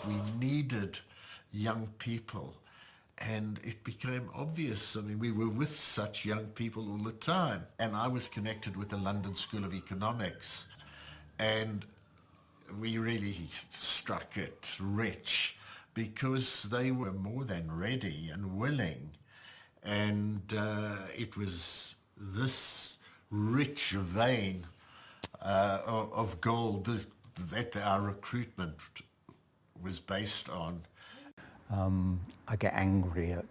We needed young people. And it became obvious. I mean, we were with such young people all the time. And I was connected with the London School of Economics. And we really struck it rich because they were more than ready and willing. And it was this rich vein of gold that our recruitment was based on. I get angry at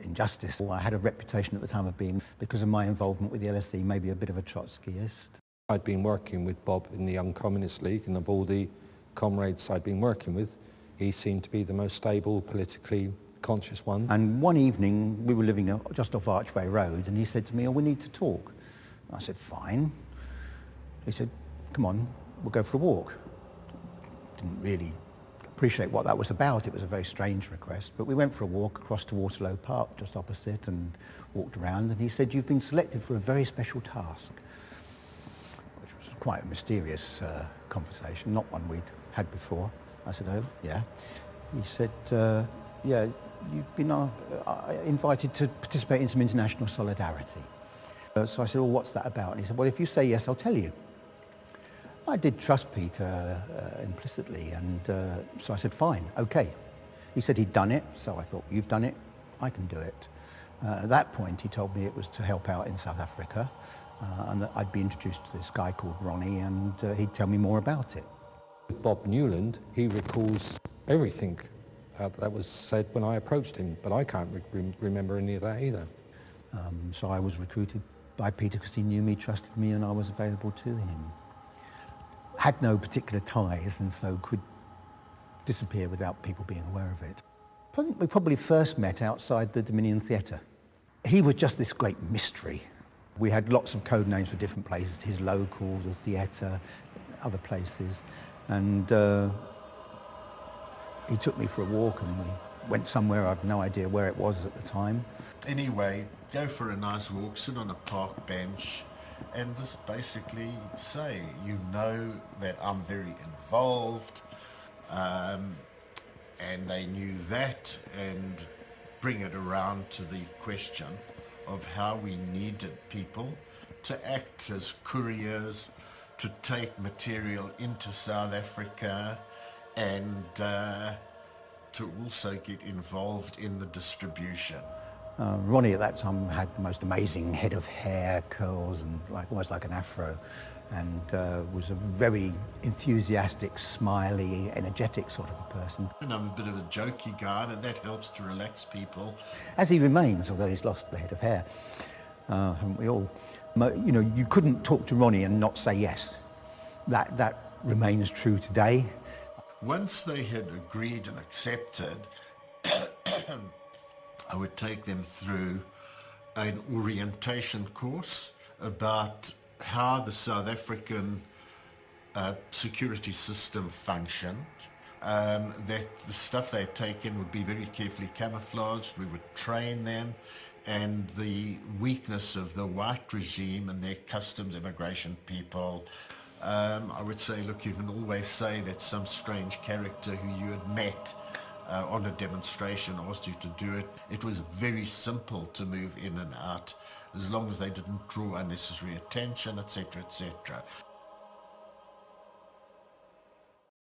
injustice. I had a reputation at the time of being, because of my involvement with the LSE, maybe a bit of a Trotskyist. I'd been working with Bob in the Young Communist League, and of all the comrades I'd been working with, he seemed to be the most stable, politically conscious one. And one evening, we were living just off Archway Road, and he said to me, "Oh, we need to talk." I said, "Fine." He said, "Come on, we'll go for a walk." Didn't really appreciate what that was about. It was a very strange request, but we went for a walk across to Waterloo Park, just opposite, and walked around, and he said, "You've been selected for a very special task," which was quite a mysterious conversation, not one we'd had before. I said, "Oh, yeah." He said, "Yeah, you've been invited to participate in some international solidarity." So I said, "Well, what's that about?" And he said, "Well, if you say yes, I'll tell you." I did trust Peter implicitly, and so I said, "Fine, okay." He said he'd done it, so I thought, "You've done it, I can do it." At that point, he told me it was to help out in South Africa, and that I'd be introduced to this guy called Ronnie, and he'd tell me more about it. Bob Newland, he recalls everything that was said when I approached him, but I can't remember any of that either. So I was recruited by Peter because he knew me, trusted me, and I was available to him. Had no particular ties, and so could disappear without people being aware of it. I think we probably first met outside the Dominion Theatre. He was just this great mystery. We had lots of code names for different places, his local, the theatre, other places, and he took me for a walk, and we went somewhere. I've no idea where it was at the time. Anyway, go for a nice walk, sit on a park bench, and just basically say, you know that I'm very involved, and they knew that, and bring it around to the question of how we needed people to act as couriers, to take material into South Africa, and to also get involved in the distribution. Ronnie at that time had the most amazing head of hair, curls, and almost like an afro, and was a very enthusiastic, smiley, energetic sort of a person. And I'm a bit of a jokey guy, and that helps to relax people. As he remains, although he's lost the head of hair, haven't we all? You know, you couldn't talk to Ronnie and not say yes. That remains true today. Once they had agreed and accepted, I would take them through an orientation course about how the South African security system functioned, that the stuff they had taken would be very carefully camouflaged. We would train them, and the weakness of the white regime and their customs immigration people. I would say, look, you can always say that some strange character who you had met on a demonstration asked you to do it. It was very simple to move in and out, as long as they didn't draw unnecessary attention, etc., etc.